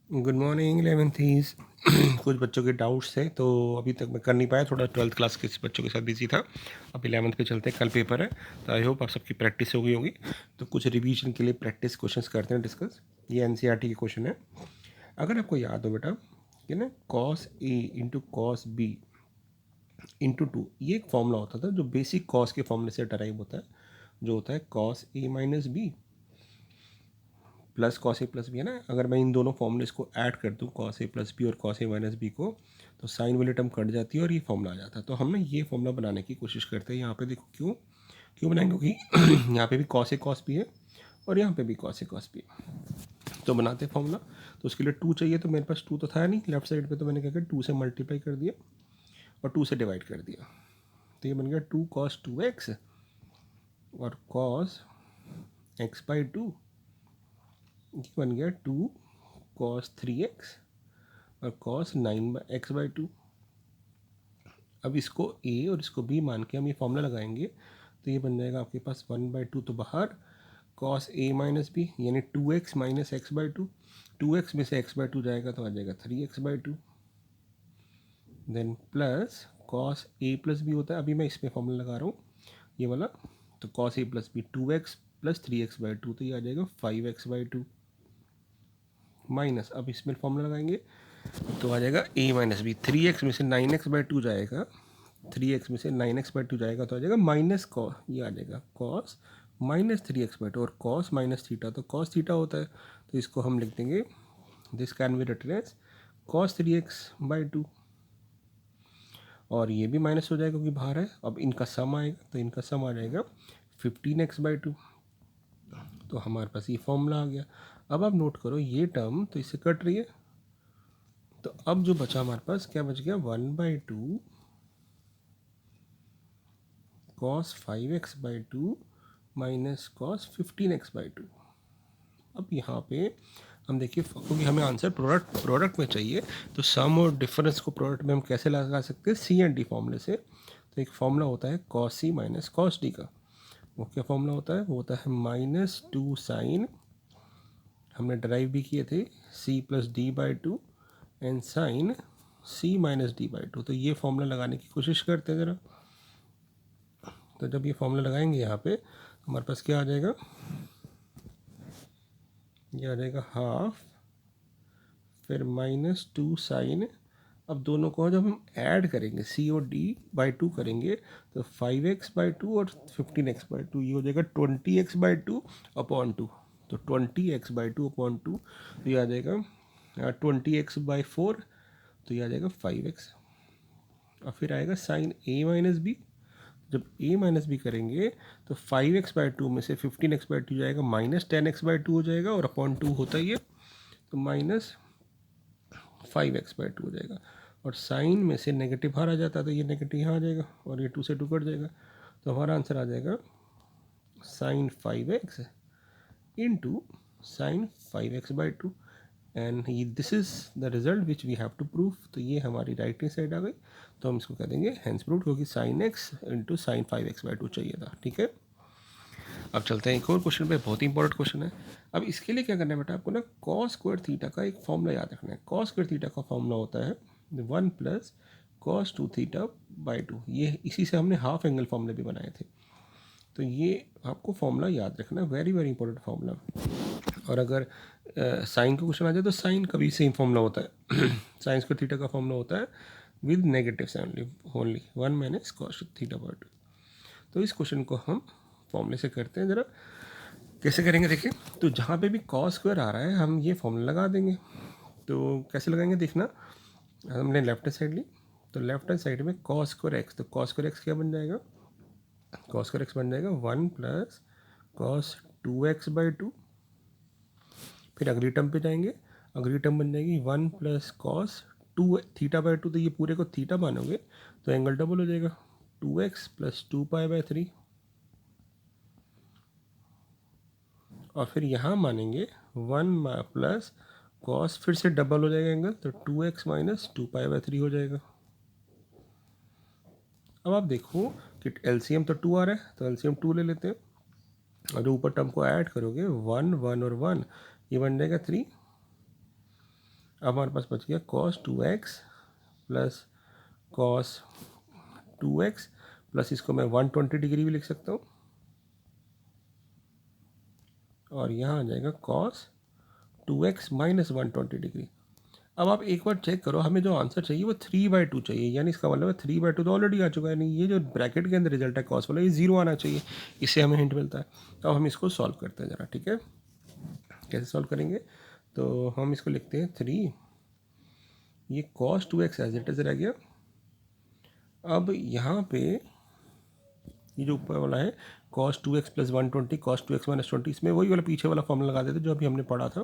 Good morning इलेवेंथीज़। कुछ बच्चों के डाउट्स थे तो अभी तक मैं कर नहीं पाया, थोड़ा ट्वेल्थ क्लास के बच्चों के साथ बिजी था। अब 11th पे चलते हैं, कल पेपर है तो आई होप आप सबकी प्रैक्टिस हो गई होगी। तो कुछ रिवीजन के लिए प्रैक्टिस क्वेश्चंस करते हैं डिस्कस। ये एनसीईआरटी के क्वेश्चन है। अगर आपको याद हो बेटा कि ना cos A into cos B into two, ये एक फॉर्मूला होता था जो बेसिक कॉस के फॉर्मूले से डराइव होता है, जो होता है cos A minus B plus cos A plus B, है ना। अगर मैं इन दोनों फॉर्मूलेस को ऐड कर दूँ, कॉस ए प्लस बी और कॉस ए माइनस बी को, तो साइन वाली टर्म कट जाती है और ये फॉर्मूला आ जाता है। तो हम ना ये फॉर्मूला बनाने की कोशिश करते हैं। यहाँ पे देखो क्यों क्यों बनाएंगे, क्योंकि यहाँ पे भी कॉस ए कॉस बी है और यहाँ पे भी कॉस ए कॉस बी है। तो बनाते हैं फॉर्मूला। तो उसके लिए टू चाहिए, तो मेरे पास टू तो था नहीं लेफ्ट साइड पे, तो मैंने क्या किया, टू से मल्टीप्लाई कर दिया और टू से डिवाइड कर दिया। तो ये बन गया टू कॉस टू एक्स और कॉस एक्स बाई टू, ये बन गया टू कॉस थ्री एक्स और cos nine by x by to. अब इसको ए और इसको बी मान के हम ये फॉर्मूला लगाएंगे, तो ये बन जाएगा आपके पास वन बाई टू तो बाहर, कॉस ए माइनस बी यानी two X minus X by two. Two X में से एक्स बाई टू जाएगा तो आ जाएगा three X by two. Then plus cos A plus B होता है, अभी मैं इसमें फॉर्मूला लगा रहा हूँ ये वाला। तो cos A plus B two X plus three X by two, तो ये आ जाएगा five X by two minus, अब इसमें फॉर्मूला लगाएंगे तो आ जाएगा A minus B, three X में से नाइन एक्स बाई टू जाएगा, थ्री एक्स में से नाइन एक्स बाई टू जाएगा तो आ जाएगा माइनस कॉस, ये आ जाएगा cos minus three X by two, और कॉस माइनस थीटा तो कॉस थीटा होता है, तो इसको हम लिख देंगे this can be written as cos three X by two. और ये भी माइनस हो जाएगा क्योंकि बाहर है। अब इनका सम आएगा तो इनका सम आ जाएगा फिफ्टीन एक्स बाई टू। तो हमारे पास ये फॉर्मूला आ गया। अब आप नोट करो ये टर्म तो इससे कट रही है, तो अब जो बचा हमारे पास क्या बच गया, one by two cos five X by two minus cos fifteen X by to. अब यहाँ पे हम देखिए, क्योंकि हमें आंसर प्रोडक्ट में चाहिए, तो सम और डिफरेंस को प्रोडक्ट में हम कैसे लगा सकते हैं, सी एंड डी फॉर्मूले से। तो एक फॉर्मूला होता है cos C minus cos D का। वो क्या फॉर्मूला होता है, वो होता है माइनस टू साइन, हमने ड्राइव भी किए थे, C plus D by two and sine C minus D by two. तो ये फॉर्मूला लगाने की कोशिश करते हैं ज़रा। तो जब ये फॉर्मूला लगाएंगे यहाँ पे हमारे पास क्या आ जाएगा, ये आ जाएगा हाफ, फिर माइनस टू साइन। अब दोनों को जब हम ऐड करेंगे सी और डी बाई टू करेंगे, तो फाइव एक्स बाई टू और फिफ्टीन एक्स बाई टू, ये हो जाएगा twenty X by two upon two. तो twenty X by two upon two, तो ये आ जाएगा ट्वेंटी एक्स बाई फोर, तो ये आ जाएगा फाइव एक्स। और फिर आएगा साइन ए माइनस बी। जब ए माइनस बी करेंगे तो फाइव एक्स बाई टू में से फिफ्टीन एक्स बाई टू जाएगा minus ten x by to हो जाएगा, और अपॉन टू होता ही है, तो minus five X by to हो जाएगा। और साइन में से नेगेटिव बाहर आ जाता है तो ये नेगेटिव यहाँ आ जाएगा और ये टू से टू कट जाएगा। तो हमारा आंसर आ जाएगा sine five X into sine five X by two, and this is the result which we have to prove. तो ये हमारी राइट हैंड साइड आ गई, तो हम इसको कह देंगे हैंस प्रूव, क्योंकि sine x into sine five X by to चाहिए था। ठीक है, अब चलते हैं एक और क्वेश्चन पे, बहुत ही इंपॉर्टेंट क्वेश्चन है। अब इसके लिए क्या करना है बेटा, आपको ना कॉस स्क्वायर थीटा का एक फॉर्मूला याद रखना है। कॉस स्क्वायर थीटा का फॉर्मूला होता है one plus cos two theta by two. ये इसी से हमने हाफ एंगल फॉर्मूले भी बनाए थे, तो ये आपको फॉर्मूला याद रखना है, वेरी वेरी इंपॉर्टेंट फॉर्मूला। और अगर साइन का क्वेश्चन आ जाए तो साइन का भी सेम फॉर्मूला होता है साइन स्क्वायर थीटा का फॉर्मूला होता है with negative sign only, one minus cos theta by two. तो इस क्वेश्चन को हम फॉर्मूले से करते हैं ज़रा, कैसे करेंगे देखिए। तो जहाँ पे भी कॉस स्क्वायर आ रहा है हम ये फॉर्मूला लगा देंगे। तो कैसे लगाएंगे देखना, हमने लेफ्ट हैंड साइड ली, तो लेफ्ट हैंड साइड में कॉस स्क्वायर एक्स, तो कॉस स्क्वायर एक्स क्या बन जाएगा, कॉस स्क्वायर एक्स बन जाएगा one plus cos two x by to. फिर अगली टर्म पे जाएंगे, अगली टर्म बन जाएगी one plus cos two theta by two, तो ये पूरे को थीटा मानोगे तो एंगल डबल हो जाएगा, two X plus two pi by three. और फिर यहाँ मानेंगे वन प्लस कॉस, फिर से डबल हो जाएगा एंगल, तो two X minus two pi by three हो जाएगा। अब आप देखो कि एलसीएम तो टू आ रहा है, तो एलसीएम टू ले लेते हैं, और ऊपर टर्म को ऐड करोगे वन वन और वन, ये बन जाएगा थ्री, अब हमारे पास बच गया cos 2x plus cos 2x plus इसको मैं 120 डिग्री भी लिख सकता हूँ, और यहाँ आ जाएगा cos 2x माइनस 120 डिग्री। अब आप एक बार चेक करो, हमें जो आंसर चाहिए वो 3/2 चाहिए, यानी इसका मतलब है 3/2 तो ऑलरेडी आ चुका है, नहीं ये जो ब्रैकेट के अंदर रिजल्ट है कॉस वाला ये 0 आना चाहिए, इससे हमें हिंट मिलता है। अब हम इसको सॉल्व करते हैं ज़रा, ठीक है। कैसे सॉल्व करेंगे, तो हम इसको लिखते हैं 3, ये cos 2x as it is रह गया। अब यहाँ पे ये जो ऊपर वाला है cos 2x plus 120 cos 2x minus 20, इसमें वही वाला पीछे वाला फॉर्मूला लगा देते जो अभी हमने पढ़ा था।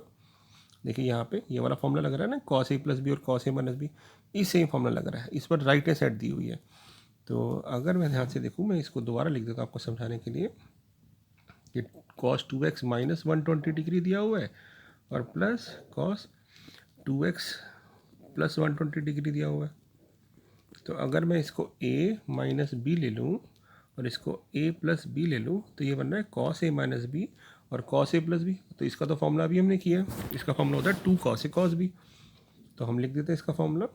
देखिए यहाँ पे ये वाला फॉर्मूला लग रहा है ना, cos a प्लस बी और cos a माइनस बी, इस सेम फॉर्मूला लग रहा है, इस पर राइट हैंड साइड दी हुई है। तो अगर मैं ध्यान से देखूँ, मैं इसको दोबारा लिख देता हूँ आपको समझाने के लिए कि cos 2x माइनस 120 डिग्री दिया हुआ है और plus cos 2x plus 120 degree दिया हुआ है। तो अगर मैं इसको a माइनस बी ले लूँ और इसको a प्लस बी ले लूँ तो ये बन रहा है cos a माइनस बी और cos a प्लस बी। तो इसका तो फॉर्मूला अभी हमने किया है, इसका फॉर्मूला होता है 2 cos a cos b। तो हम लिख देते हैं इसका formula,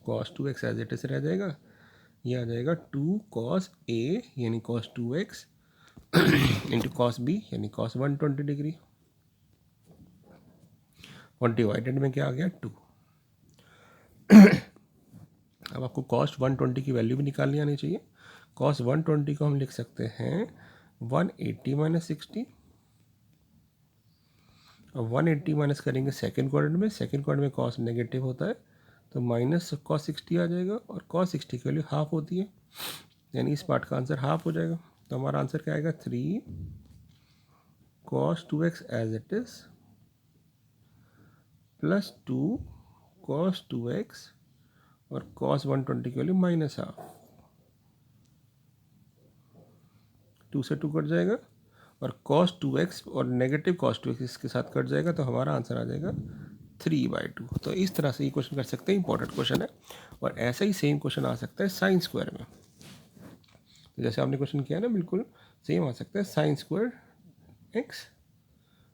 cos 2x as it is रह जाएगा, ये आ जाएगा 2 cos a यानी cos 2x into cos b यानी cos 120 डिग्री, और डिवाइडेड में क्या आ गया 2। अब आपको cos 120 की वैल्यू भी निकालनी आनी चाहिए। cos 120 को हम लिख सकते हैं 180 माइनस 60, और 180 माइनस करेंगे सेकेंड क्वाड्रेंट में, सेकेंड क्वाड्रेंट में cos नेगेटिव होता है तो माइनस cos 60 आ जाएगा, और cos 60 की वैल्यू हाफ होती है, यानी इस पार्ट का आंसर हाफ हो जाएगा। तो हमारा आंसर क्या आएगा 3 cos 2x as it is plus 2 cos 2x और cos 120 की वैल्यू माइनस हाफ, 2 से 2 कट जाएगा और cos 2x और नेगेटिव cos 2x इसके साथ कट जाएगा, तो हमारा आंसर आ जाएगा 3/2। तो इस तरह से ये क्वेश्चन कर सकते हैं, इंपॉर्टेंट क्वेश्चन है। और ऐसा ही सेम क्वेश्चन आ सकता है साइन स्क्वायर में, तो जैसे आपने क्वेश्चन किया ना बिल्कुल सेम आ सकता है, sine square X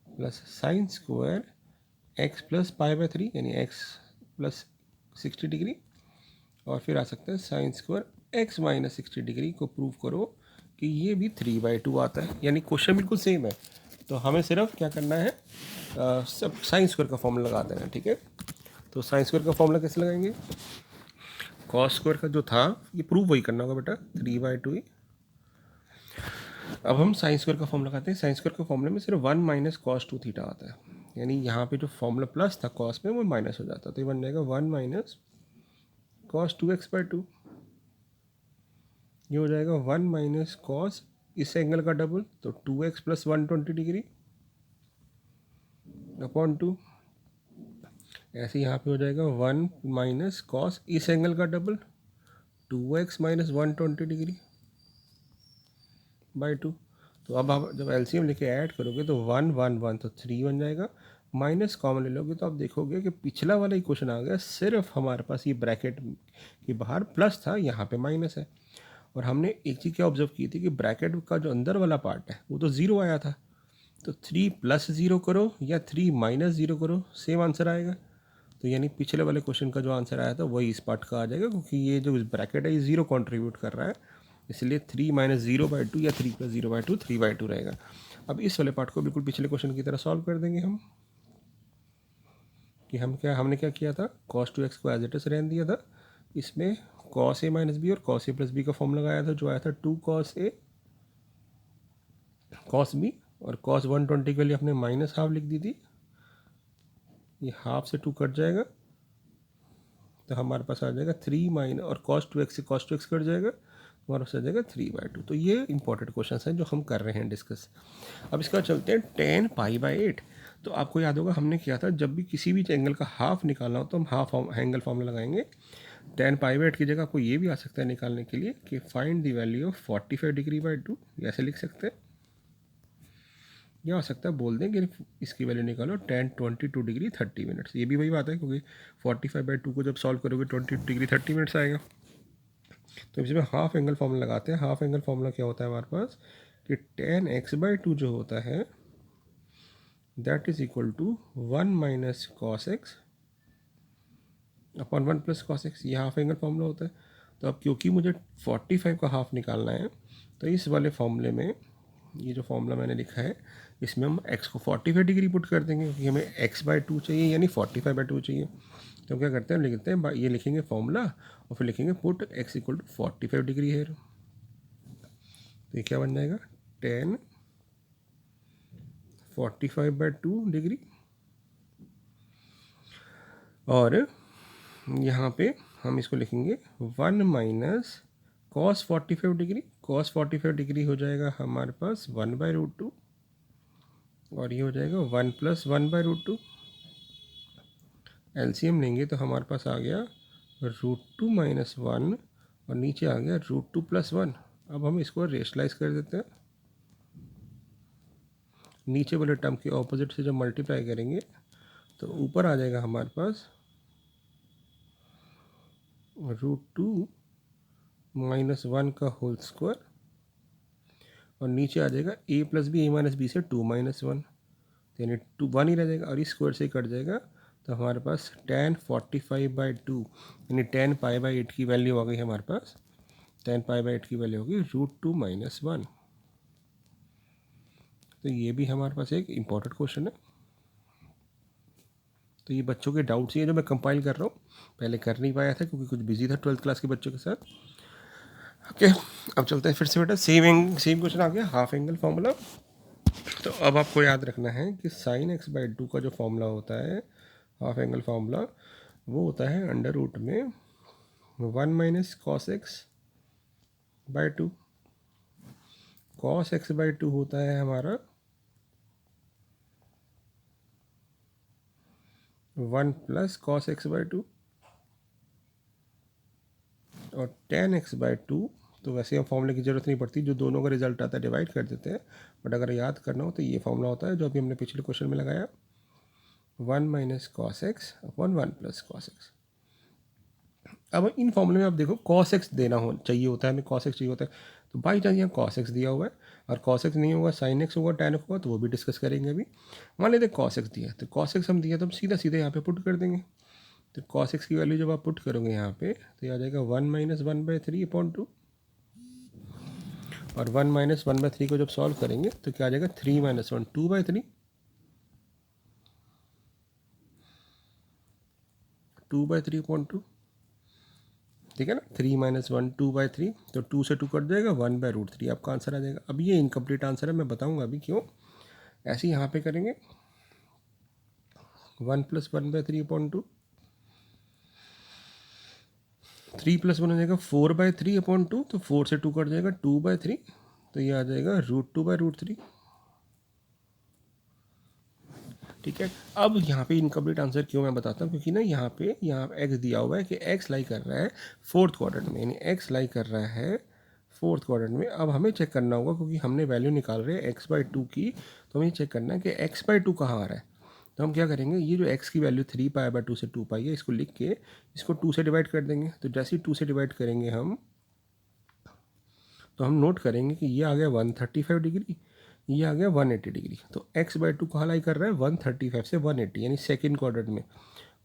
plus sine square X plus π/3 यानी एक्स प्लस 60 डिग्री, और फिर आ सकता है sine square x minus 60 degree को प्रूव करो कि ये भी 3/2 आता है, यानी क्वेश्चन बिल्कुल सेम है। तो हमें सिर्फ क्या करना है, सब साइन स्क्वायर का फॉर्मूला लगा देना है, ठीक है। तो साइन स्क्वायर का फॉर्मूला कैसे लगाएंगे, कॉस स्क्वायर का जो था ये प्रूव वही करना होगा बेटा, 3/2 ही। अब हम साइन स्क्वायर का फॉर्मूला लगाते हैं, साइन स्क्वायर के फॉर्मूले में सिर्फ 1 माइनस cos 2 थीटा आता है, यानी यहाँ पे जो फॉर्मूला प्लस था कॉस में वो माइनस हो जाता है, तो ये बन जाएगा 1 माइनस cos 2x/2, ये हो जाएगा 1 माइनस cos इस एंगल का डबल तो 2x प्लस 120 डिग्री अपॉन 2, ऐसे यहाँ पे हो जाएगा 1 माइनस cos इस एंगल का double 2x minus 120 degree by 2। तो अब आप जब एलसीएम लेके ऐड करोगे तो 1 1 1 तो 3 बन जाएगा, माइनस कॉमन ले लोगे तो आप देखोगे कि पिछला वाला इक्वेशन आ गया, सिर्फ हमारे पास ये ब्रैकेट के बाहर प्लस था, यहाँ पे माइनस है। और हमने एक चीज़ क्या ऑब्जर्व की थी कि ब्रैकेट का जो अंदर वाला पार्ट है वो तो 0 आया था, तो 3 प्लस 0 करो या 3 माइनस 0 करो सेम आंसर आएगा। तो यानी पिछले वाले क्वेश्चन का जो आंसर आया था वही इस पार्ट का आ जाएगा, क्योंकि ये जो ब्रैकेट है ये 0 कॉन्ट्रीब्यूट कर रहा है, इसलिए 3 माइनस 0/2 या 3 प्लस 0/2 3/2 रहेगा। अब इस वाले पार्ट को बिल्कुल पिछले क्वेश्चन की तरह सॉल्व कर देंगे हम, कि हमने क्या किया था, cos 2x को एज इट इज रहने दिया था, इसमें cos a माइनस बी और cos a प्लस बी का फॉर्म लगाया था जो आया था 2 cos a cos b, और cos 120 के लिए हमने माइनस हाफ लिख दी थी, ये हाफ से 2 कट जाएगा तो हमारे पास आ जाएगा 3 माइनस, और cos 2x से cos 2x कट जाएगा तो हमारे पास आ जाएगा 3/2। तो ये इंपॉर्टेंट क्वेश्चन हैं जो हम कर रहे हैं डिस्कस। अब इसका चलते हैं tan π/8। तो आपको याद होगा हमने किया था, जब भी किसी भी एंगल का हाफ निकालना हो तो हम हाफ एंगल फॉर्मूला लगाएंगे। tan π/8 की जगह आपको ये भी आ सकता है निकालने के लिए कि find the value of 45 degree by 2, ऐसे लिख सकते हैं। यह हो सकता है बोल दें कि इसकी वैल्यू निकालो tan 22 डिग्री 30 मिनट्स, ये भी वही बात है क्योंकि 45/2 को जब सॉल्व करोगे 22 डिग्री 30 मिनट्स आएगा। तो इसमें हाफ एंगल फॉर्मूला लगाते हैं। हाफ एंगल फॉर्मूला क्या होता है हमारे पास कि tan x/2 जो होता है that is equal to 1 minus cos X upon 1 plus cos X. ये हाफ एंगल फॉर्मूला होता है। तो अब क्योंकि मुझे 45 का हाफ निकालना है, तो इस वाले फॉर्मूले में ये जो फॉर्मूला मैंने लिखा है इसमें हम x को 45 डिग्री पुट कर देंगे, क्योंकि हमें x/2 चाहिए यानी 45/2 चाहिए। तो क्या करते हैं, लिखते हैं ये लिखेंगे फॉर्मूला और फिर लिखेंगे put x equal to 45 degree है। तो ये क्या बन जाएगा, 10 45/2 डिग्री। और यहाँ पे हम इसको लिखेंगे 1 minus cos 45 degree. Cos 45 degree हो जाएगा हमारे पास 1/√2 और ये हो जाएगा 1 + 1/√2। एलसीएम लेंगे तो हमारे पास आ गया √2 - 1 और नीचे आ गया √2 + 1। अब हम इसको रेशलाइज कर देते हैं। नीचे वाले टर्म के ऑपोजिट से जब मल्टीप्लाई करेंगे तो ऊपर आ जाएगा हमारे पास √2 - 1 का होल स्क्वायर और नीचे आ जाएगा a + b a - b से 2 - 1 यानी 2 1 ही रह जाएगा और इस स्क्वायर से कट जाएगा। तो हमारे पास tan 45/2 यानी tan π/8 की वैल्यू आ गई हमारे पास। tan π/8 की वैल्यू होगी √2 - 1। तो ये भी हमारे पास एक इम्पॉर्टेंट क्वेश्चन है। तो ये बच्चों के डाउट्स ही है जो मैं कंपाइल कर रहा हूँ, पहले कर नहीं पाया था क्योंकि कुछ बिजी था 12th क्लास के बच्चों के साथ। ओके, अब चलते हैं फिर से बेटा। सेम क्वेश्चन आ गया, हाफ एंगल फॉर्मूला। तो अब आपको याद रखना है कि sin x/2 का जो फॉर्मूला होता है हाफ एंगल फार्मूला, वो होता है √1 में 1 minus cos x/2। Cos x/2 होता है हमारा 1 प्लस कॉस x/2 और tan x/2। तो वैसे हम फॉर्मूले की ज़रूरत नहीं पड़ती, जो दोनों का रिजल्ट आता है डिवाइड कर देते हैं। बट अगर याद करना हो तो ये फॉर्मूला होता है जो अभी हमने पिछले क्वेश्चन में लगाया, 1 minus cos X upon 1 plus cos x. अब इन फॉर्मूले में आप देखो cos x देना हो चाहिए होता है, हमें cos x चाहिए होता है। तो बाई चांस यहाँ cos x दिया हुआ है और cos x नहीं होगा, sin x होगा, tan x होगा, तो वो भी डिस्कस करेंगे अभी। मान लेते cos x दिया, तो cos x हम दिया तो हम सीधा सीधा यहाँ पे पुट कर देंगे। तो cos x की वैल्यू जब आप पुट करोगे यहाँ पे तो ये आ जाएगा 1 - 1/3/2 और 1 - 1/3 को जब सॉल्व करेंगे तो क्या आ जाएगा 3 - 1 2/3 2/3/2। ठीक है ना, 3 - 1 2/3, तो 2 से 2 कट जाएगा, 1/√3 आपका आंसर आ जाएगा। अब ये इनकम्प्लीट आंसर है, मैं बताऊंगा अभी क्यों। ऐसे ही यहाँ पे करेंगे 1 + 1/3/2, 3 + 1 हो जाएगा 4/3/2, तो 4 से 2 कट जाएगा 2/3, तो ये आ जाएगा √2/√3। ठीक है, अब यहाँ पे इनकम्प्लीट आंसर क्यों मैं बताता हूँ, क्योंकि ना यहाँ एक्स दिया हुआ है कि एक्स लाई कर रहा है 4th क्वाड्रेंट में, यानी एक्स लाई कर रहा है 4th क्वाड्रेंट में। अब हमें चेक करना होगा क्योंकि हमने वैल्यू निकाल रहे हैं x/2 की, तो हमें चेक करना है कि x/2 कहाँ आ रहा है। तो हम क्या करेंगे, ये जो x की वैल्यू 3π/2 से 2π है, इसको लिख के इसको 2 से डिवाइड कर देंगे। तो जैसे ही 2 से डिवाइड करेंगे हम, तो हम नोट करेंगे कि ये आ गया 135 डिग्री, ये आ गया 180 डिग्री। तो x/2 कहाँ लाई कर रहा है 135 से 180, यानी सेकेंड क्वाड्रेंट में।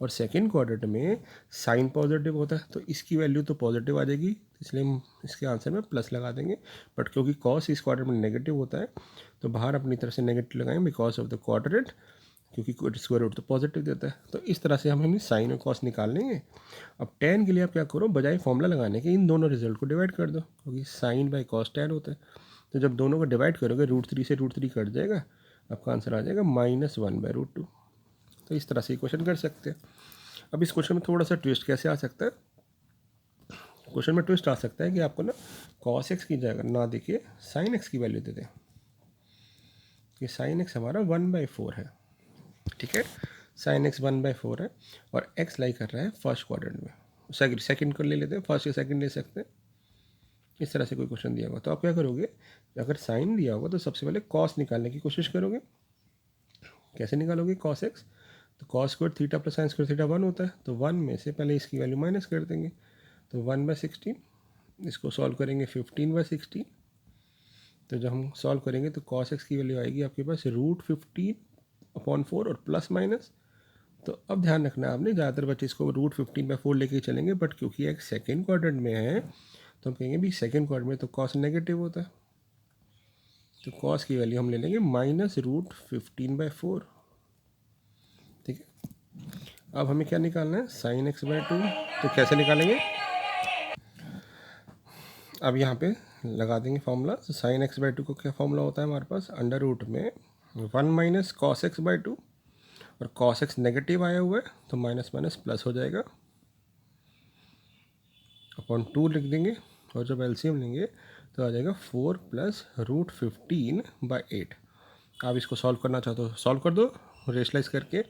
और सेकेंड क्वाड्रेंट में साइन पॉजिटिव होता है, तो इसकी वैल्यू तो पॉजिटिव आ जाएगी, इसलिए हम इसके आंसर में प्लस लगा देंगे। बट क्योंकि कॉस इस क्वाड्रेंट में नेगेटिव होता है, तो बाहर अपनी तरफ से नेगेटिव लगाएंगे बिकॉज ऑफ द क्वाड्रेंट, क्योंकि स्क्वायर रूट तो पॉजिटिव देता है। तो इस तरह से हम अपनी साइन और कॉस निकाल लेंगे। अब टेन के लिए आप क्या करो, बजाय फॉर्मूला लगाने के इन दोनों रिजल्ट को डिवाइड कर दो, क्योंकि साइन बाई कॉस टेन होता है। तो जब दोनों को डिवाइड करोगे √3 से √3 कट जाएगा, आपका आंसर आ जाएगा -1/√2। तो इस तरह से क्वेश्चन कर सकते हैं। अब इस क्वेश्चन में थोड़ा सा ट्विस्ट कैसे आ सकता है, क्वेश्चन में ट्विस्ट आ सकता है कि आपको ना cos x की जगह ना देखिए sin x की वैल्यू दे दें कि sin x हमारा 1/4 है। ठीक है, sin x 1/4 है और x लाई कर रहा है फर्स्ट क्वाड्रेंट में। सेकंड को ले लेते हैं, फर्स्ट या सेकंड ले सकते हैं। इस तरह से कोई क्वेश्चन दिया होगा तो आप क्या करोगे, अगर साइन दिया होगा तो सबसे पहले कॉस निकालने की कोशिश करोगे। कैसे निकालोगे cos x, तो cos square theta plus sine square theta 1 होता है, तो 1 में से पहले इसकी वैल्यू माइनस कर देंगे, तो 1/16। इसको सॉल्व करेंगे 15/16। तो जब हम सॉल्व करेंगे तो cos x की वैल्यू आएगी आपके पास √15 अपॉन 4 और प्लस माइनस। तो अब ध्यान रखना आपने, ज़्यादातर बच्चे इसको √15/4 लेके चलेंगे, बट क्योंकि एक सेकेंड क्वाड्रेंट में है तो हम कहेंगे भी सेकेंड क्वाड्रेंट में तो कॉस नेगेटिव होता है, तो कॉस की वैल्यू हम ले लेंगे -√15/4। ठीक है, अब हमें क्या निकालना है, sin x/2। तो कैसे निकालेंगे, अब यहाँ पे लगा देंगे फॉर्मूला। तो sin x/2 को क्या फॉर्मूला होता है हमारे पास, अंडर रूट में 1 - cos x/2, और cos x नेगेटिव आया हुआ है तो माइनस माइनस प्लस हो जाएगा, अपॉन 2 लिख देंगे, और जब एलसीएम लेंगे तो आ जाएगा 4 + √15/8। आप इसको सॉल्व करना चाहते हो सॉल्व कर दो रेशलाइज करके,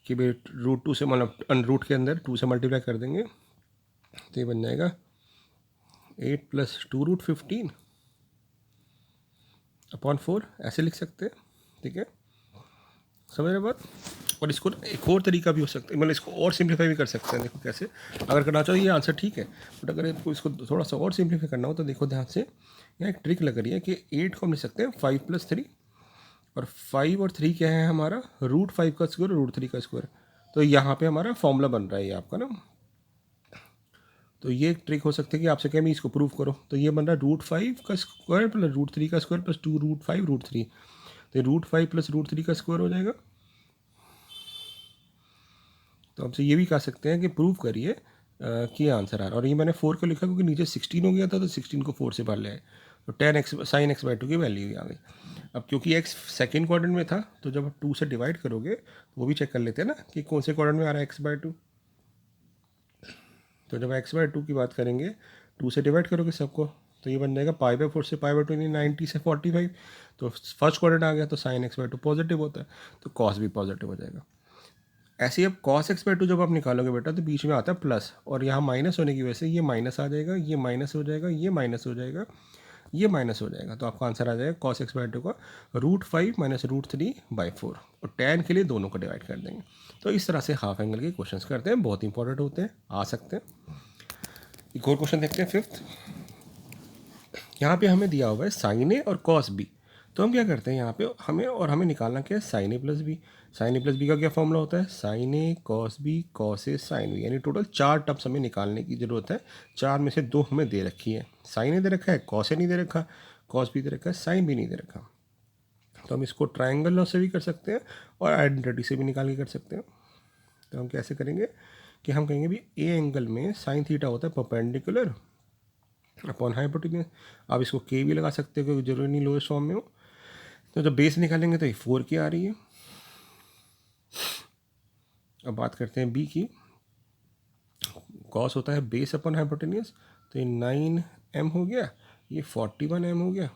कि भाई √2 से मतलब रूट के अंदर 2 से मल्टीप्लाई कर देंगे, तो ये बन जाएगा 8 + 2√15 अपॉन 4, ऐसे लिख सकते हैं। ठीक है, समझ रहे बात। और इसको एक और तरीका भी हो सकता है, मतलब इसको और सिंप्लीफाई भी कर सकते हैं। देखो कैसे, अगर करना चाहो ये आंसर ठीक है, बट अगर आपको इसको थोड़ा सा और सिंप्लीफाई करना हो तो देखो ध्यान से, यहाँ एक ट्रिक लग रही है कि 8 को हम लिख सकते हैं 5 + 3, और 5 और 3 क्या है हमारा, √5 का स्क्वायर और √3 का स्क्वायर। तो यहाँ पे हमारा फॉर्मूला बन रहा है ये आपका ना। तो ये एक ट्रिक हो सकती है कि आपसे कहें भी इसको प्रूव करो, तो ये बन रहा है √5 का स्क्वायर + √3 का स्क्वायर + 2 √5 √3, तो √5 + √3 का स्क्वायर हो जाएगा। तो हमसे ये भी कह सकते हैं कि प्रूव करिए कि आंसर आ रहा है। और ये मैंने 4 को लिखा क्योंकि नीचे 16 हो गया था, तो 16 को 4 से बाहर ले आए, तो tan x sin x/2 की वैल्यू आ गई। अब क्योंकि x सेकेंड क्वाड्रेंट में था, तो जब आप 2 से डिवाइड करोगे तो वो भी चेक कर लेते हैं ना कि कौन से क्वाड्रेंट में आ रहा है x/2। तो जब x/2 की बात करेंगे, 2 से डिवाइड करोगे सबको, तो ये बन जाएगा π/4 से π/2 यानी 90 से 45। तो फर्स्ट क्वाड्रेंट आ गया, तो sin x/2 पॉजिटिव होता है, तो cos भी पॉजिटिव हो जाएगा। ऐसे ही अब cos x/2 जब आप निकालोगे बेटा, तो बीच में आता है प्लस, और यहाँ माइनस होने की वजह से ये माइनस आ जाएगा, ये माइनस हो जाएगा, ये माइनस हो जाएगा, ये माइनस हो जाएगा। तो आपका आंसर आ जाएगा cos x/2 का √5 - √3/4, और tan के लिए दोनों को डिवाइड कर देंगे। तो इस तरह से हाफ एंगल के क्वेश्चंस करते हैं, बहुत इंपॉर्टेंट होते हैं, आ सकते हैं। एक और क्वेश्चन देखते हैं, 5th। यहाँ पे हमें दिया हुआ है sin A और cos B। तो हम क्या करते हैं यहाँ पे, हमें निकालना क्या है, sin A + B। sin A + B का क्या फॉर्मूला होता है, sin A cos B cos A sin B, यानी टोटल 4 टर्म्स हमें निकालने की ज़रूरत है। 4 में से 2 हमें दे रखी है, sin A दे रखा है, cos A नहीं दे रखा, cos B दे रखा है, sin B नहीं दे रखा। तो हम इसको ट्राइंगल लॉ से भी कर सकते हैं और आइडेंटिटी से भी निकाल के कर सकते हैं। तो हम कैसे करेंगे कि हम कहेंगे भी ए एंगल में sin थीटा होता है परपेंडिकुलर अपॉन हाइपोटेन्यूज। आप इसको के भी लगा सकते हो, क्योंकि जरूरी नहीं लोएस्ट फॉर्म में हो। तो जब बेस निकालेंगे तो ये 4 की आ रही है। अब बात करते हैं बी की, कॉस होता है बेस अपॉन हाइपोटेन्यूज, तो ये 9m हो गया, ये 41m हो गया।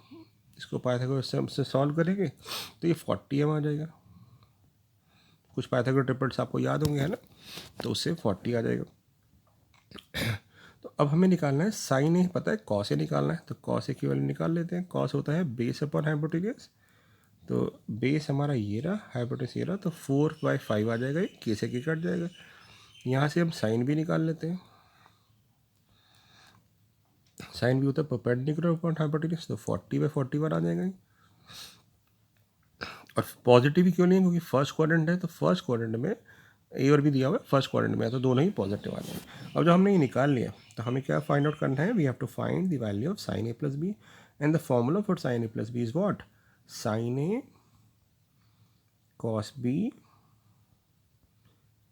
इसको पाइथागोरस से सॉल्व करेंगे तो ये 40m आ जाएगा। कुछ पाइथागोरस ट्रिपल्स आपको याद होंगे, है ना, तो उससे 40 आ जाएगा। तो अब हमें निकालना है साइन ए, पता है कॉस ए निकालना है, तो कॉस ए की वैल्यू निकाल लेते हैं। कॉस होता है बेस अपॉन हाइपोटेन्यूज, तो बेस हमारा ये रहा, हाइपोटेन्यूज ये रहा, तो 4/5 आ जाएगा, ये के से के कट जाएगा। यहाँ से हम साइन भी निकाल लेते हैं। साइन भी होता है परपेंडिकुलर अपॉन हाइपोटेन्यूज, तो 40/41 आ जाएगा। और पॉजिटिव ही क्यों नहीं है, क्योंकि फर्स्ट क्वाड्रेंट है, तो फर्स्ट क्वाड्रेंट में ए और भी दिया हुआ है, फर्स्ट क्वाड्रेंट में है, तो दोनों ही पॉजिटिव आ जाएंगे। अब जब हमने ये निकाल लिया, तो हमें क्या फाइंड आउट करना है, we have to find the value of sine A plus B, and the formula for sine A plus B is what, sine A cos B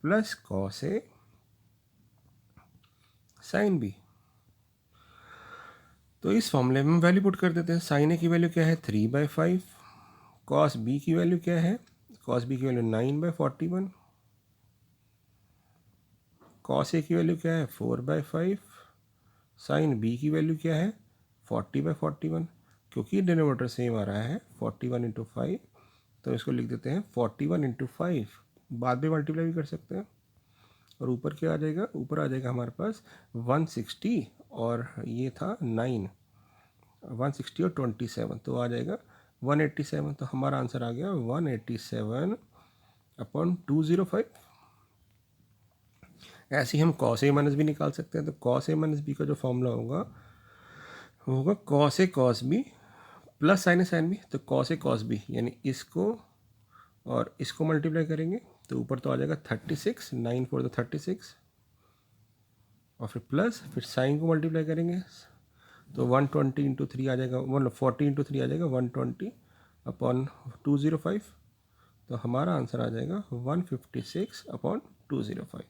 plus cos A sine B. तो इस फॉर्मूले में value put कर देते हैं। Sign ए की value क्या है 3/5, कॉस बी की वैल्यू क्या है, कॉस बी की वैल्यू 9/41, कॉस ए की वैल्यू क्या है 4/5, साइन बी की वैल्यू क्या है 40/41। क्योंकि डिनोमिनेटर सेम आ रहा है 41 × 5, तो इसको लिख देते हैं 41 × 5। बाद में मल्टीप्लाई भी कर सकते हैं। और ऊपर क्या आ जाएगा, ऊपर आ जाएगा हमारे पास 160, और ये था 9, 160 और 27, तो आ जाएगा 187। तो हमारा आंसर आ गया 187/205। ऐसे ही हम कॉस ए माइनस बी निकाल सकते हैं। तो कॉस ए माइनस बी का जो फॉर्मूला होगा वो होगा cos A cos B plus sign A sine B. तो कॉस ए कॉस बी यानी इसको और इसको मल्टीप्लाई करेंगे तो ऊपर तो आ जाएगा 36, 9 4 द 36, और फिर प्लस, फिर साइन को मल्टीप्लाई करेंगे तो 120 इंटू 3 आ जाएगा, मतलब 40 इंटू 3 आ जाएगा 120 अपॉन 205, तो हमारा आंसर आ जाएगा 156 अपॉन 205।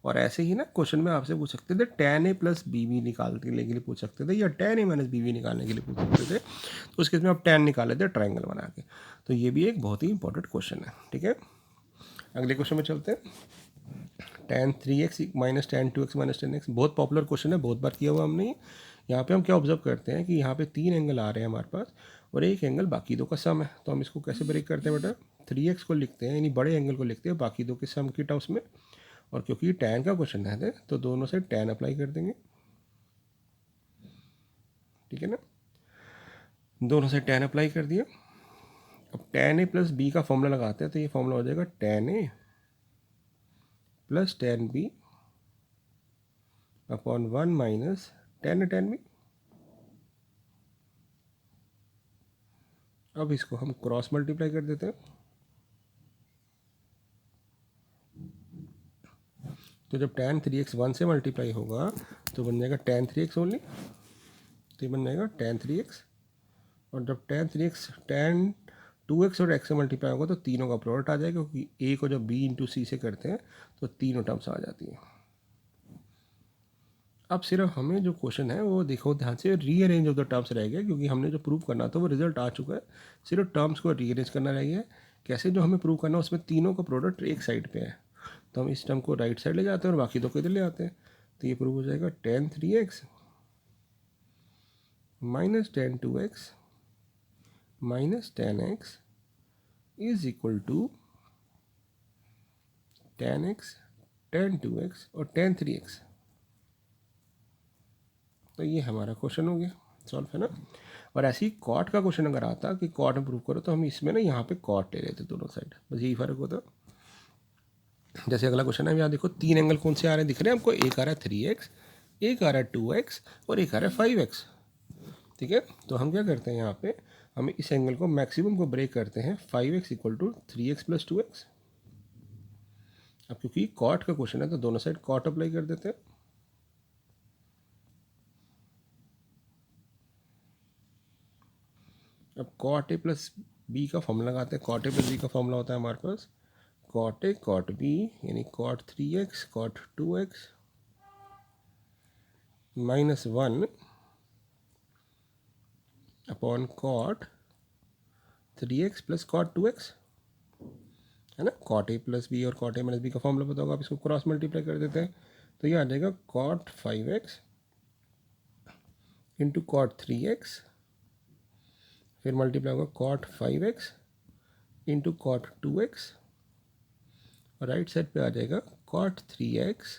और ऐसे ही ना क्वेश्चन में आपसे पूछ सकते थे tan a plus B B निकालने के लिए पूछ सकते थे, या tan a minus B B निकालने के लिए पूछ सकते थे, तो उसके में आप tan निकाल लेते ट्राइंगल बना के। तो ये भी एक बहुत ही इंपॉर्टेंट क्वेश्चन है। ठीक है, अगले क्वेश्चन में चलते हैं। tan 3x minus tan 2x minus 10x, बहुत पॉपुलर क्वेश्चन है, बहुत बार किया हुआ हमने। यहाँ पे हम क्या ऑब्जर्व करते हैं कि यहाँ पे 3 एंगल आ रहे हैं हमारे पास और एक एंगल बाकी दो का सम है। तो हम इसको कैसे ब्रेक करते हैं बेटा, 3x को लिखते हैं, यानी बड़े एंगल को लिखते हैं बाकी दो के सम की टर्म्स में, और क्योंकि tan का क्वेश्चन है तो दोनों से tan अप्लाई कर देंगे। ठीक है ना, दोनों से tan अप्लाई कर दिया। अब tan a प्लस बी का फॉर्मूला लगाते हैं तो ये फॉर्मूला हो जाएगा tan a plus tan b upon 1 minus tan b। अब इसको हम क्रॉस मल्टीप्लाई कर देते हैं, तो जब tan 3x 1 से मल्टीप्लाई होगा तो बन जाएगा tan 3x ओनली, तो ये बन जाएगा tan 3x। और जब tan 2x और x से मल्टीप्लाई होगा तो तीनों का प्रोडक्ट आ जाएगा, क्योंकि a को जब b इंटू सी से करते हैं तो तीनों टर्म्स आ जाती हैं। अब सिर्फ हमें जो क्वेश्चन है वो देखो ध्यान से, रीअरेंज ऑफ द टर्म्स रह गया, क्योंकि हमने जो प्रूव करना था वो रिजल्ट आ चुका है, सिर्फ टर्म्स को रीअरेंज करना रह गया। कैसे, जो हमें प्रूव करना है उसमें तीनों का प्रोडक्ट एक साइड पे है, तो हम इस टर्म को राइट साइड ले जाते हैं और बाकी दो को इधर ले आते हैं, तो ये प्रूव हो जाएगा tan 3x minus tan 2x minus tan x is equal to tan x tan 2x और tan 3x। तो ये हमारा क्वेश्चन हो गया सॉल्व, है ना। और ऐसे ही कॉट का क्वेश्चन अगर आता कि कॉट में प्रूव करो तो हम इसमें ना यहाँ पे कॉट ले लेते दोनों साइड, बस यही फर्क होता। जैसे अगला क्वेश्चन है, यहाँ देखो 3 एंगल कौन से आ रहे हैं दिख रहे हैं हमको, एक आ रहा है 3x, एक आ रहा है 2x और एक आ रहा है 5x। ठीक है, तो हम क्या करते हैं यहाँ पे, हम इस एंगल को मैक्सिमम को ब्रेक करते हैं 5x equal to 3x plus 2x। अब क्योंकि कॉट का क्वेश्चन है तो दोनों साइड कॉट अप्लाई कर देते हैं। अब कॉट ए प्लस बी का फॉर्मूला लगाते हैं, कॉट ए प्लस बी का फॉर्मूला होता है हमारे पास कॉट ए कॉट बी, यानी cot 3x cot 2x minus 1 upon cot 3x plus cot 2x, है ना। कॉट ए प्लस बी और कॉट ए माइनस बी का फॉर्मूला पता होगा, आप इसको क्रॉस मल्टीप्लाई कर देते हैं तो ये आ जाएगा cot 5x into cot 3x, फिर मल्टीप्लाई होगा cot 5x into cot 2x, और राइट साइड पे आ जाएगा cot 3x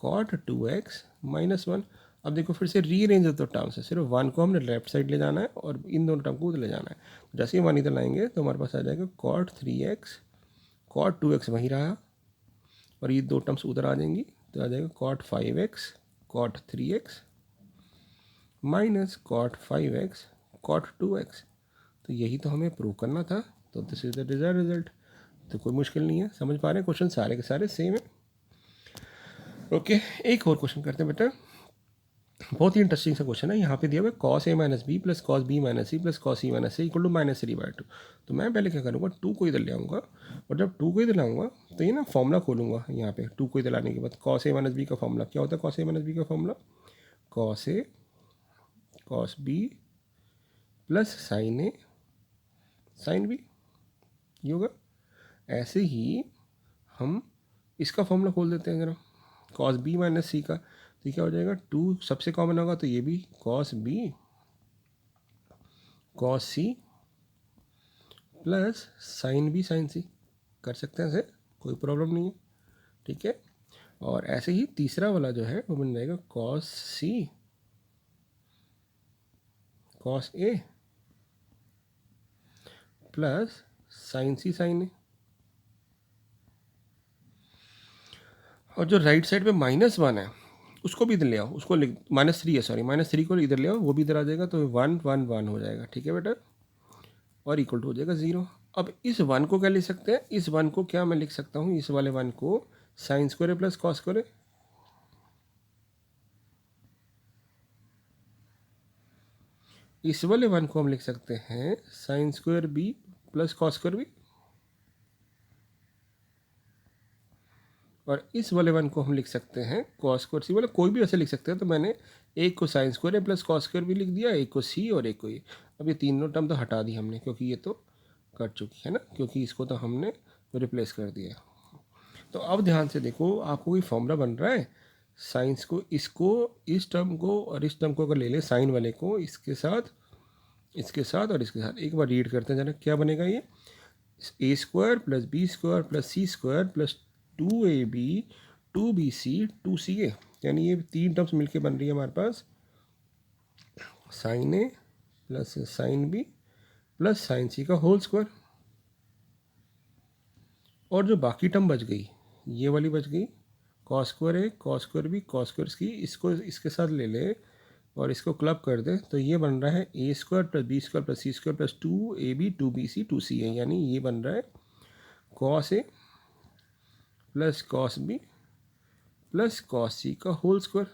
cot 2x minus 1। अब देखो फिर से रीअरेंज ऑफ द टर्म्स है, सिर्फ 1 को हमने लेफ्ट साइड ले जाना है और इन दोनों टर्म को उधर ले जाना है। जैसे ही 1 इधर लाएंगे तो हमारे पास आ जाएगा कॉट 3x कॉट 2x वहीं रहा, और ये दो टर्म्स उधर आ जाएंगी तो आ जाएगा cot 5x cot 3x minus cot 5x cot 2x। तो यही तो हमें प्रूव करना था, तो दिस इज द रिजल्ट। तो कोई मुश्किल नहीं है, समझ पा रहे हैं, क्वेश्चन सारे के सारे सेम है। ओके, एक और क्वेश्चन करते हैं बेटा, बहुत ही इंटरेस्टिंग सा क्वेश्चन है। यहाँ पे दिया हुआ है cos A minus B plus cos B minus C plus cos C minus C equal to minus 3/2। तो मैं पहले क्या करूँगा, 2 को इधर ले आऊँगा, और जब 2 को इधर लाऊंगा तो ये ना फॉर्मूला खोलूँगा यहाँ पे। 2 को इधर लाने के बाद कॉस ए माइनस बी का फॉर्मूला क्या होता है, कॉस ए माइनस बी का formula cos A cos B plus sign A sine B, ये होगा। ऐसे ही हम इसका फॉर्मूला खोल देते हैं जरा, कॉस बी माइनस सी का, तो क्या हो जाएगा, 2 सबसे कॉमन होगा तो ये भी cos B cos C plus sine B sine C, कर सकते हैं ऐसे, कोई प्रॉब्लम नहीं है। ठीक है, और ऐसे ही तीसरा वाला जो है वो बन जाएगा cos C cos A plus sine C sign ए। और जो राइट साइड पे -1 है उसको भी इधर ले आओ, उसको -3 है, सॉरी -3 को इधर ले आओ, वो भी इधर आ जाएगा, तो 1 1 1 हो जाएगा। ठीक है बेटा, और इक्वल टू हो जाएगा 0। अब इस वन को क्या लिख सकते हैं, इस वन को क्या मैं लिख सकता हूँ, इस वाले वन को sine square plus cos square, इस वाले वन को हम लिख सकते हैं sine square B plus cos square B, और इस वाले वन को हम लिख सकते हैं कॉस स्क्वायर सी, मतलब कोई भी ऐसे लिख सकते हैं। तो मैंने एक को साइन स्क्वायर ए प्लस कॉस स्क्वायर भी लिख दिया, एक को सी और एक को ये। अब ये तीनों टर्म तो हटा दी हमने क्योंकि ये तो कट चुकी है ना, क्योंकि इसको तो हमने रिप्लेस कर दिया। तो अब ध्यान से देखो, आपको कोई फॉर्मूला बन रहा है साइंस को, इसको इस टर्म को और इस टर्म को अगर ले ले साइन वाले को, इसके साथ और इसके साथ, एक बार रीड करते हैं जरा क्या बनेगा। ये A square plus B square plus C square plus 2ab 2bc 2ca, यानी ये तीन टर्म्स मिलके बन रही है हमारे पास sine A plus sine B plus sine C का होल स्क्वायर। और जो बाकी टर्म बच गई, ये वाली बच गई cos square A cos square B cos square C, इसको इसके साथ ले ले और इसको क्लब कर दे, तो ये बन रहा है A square plus B square plus C square plus 2ab 2bc 2ca, यानी ये बन रहा है cos A plus cos B plus cos C का होल स्क्वायर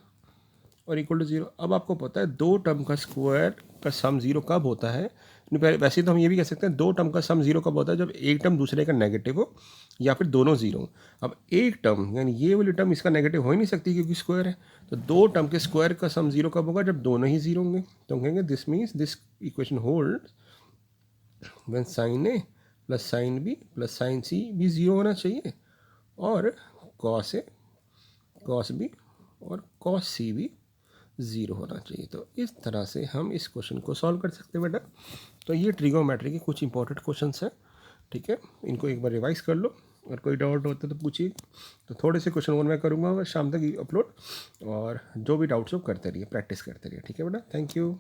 और इक्वल टू 0। अब आपको पता है दो टर्म का स्क्वायर का सम 0 कब होता है, वैसे तो हम ये भी कह सकते हैं दो टर्म का सम 0 कब होता है, जब एक टर्म दूसरे का नेगेटिव हो या फिर दोनों 0 हो। अब एक टर्म यानी ये वाली टर्म इसका नेगेटिव हो ही नहीं सकती क्योंकि स्क्वायर है, तो दो टर्म के स्क्वायर का सम 0 कब होगा, जब दोनों ही 0 होंगे। तो हम कहेंगे this means this equation hold when sine A plus sine B plus sine C भी 0 होना चाहिए और कॉस ए कॉस बी और कॉस सी भी 0 होना चाहिए। तो इस तरह से हम इस क्वेश्चन को सॉल्व कर सकते हैं बेटा। तो ये ट्रिगोनोमेट्री के कुछ इंपॉर्टेंट क्वेश्चंस हैं, ठीक है, इनको एक बार रिवाइज कर लो और कोई डाउट होता है तो पूछिए। तो थोड़े से क्वेश्चन और मैं करूँगा शाम तक अपलोड, और जो भी डाउट्स हो करते रहिए, प्रैक्टिस करते रहिए, ठीक है बेटा। Thank you.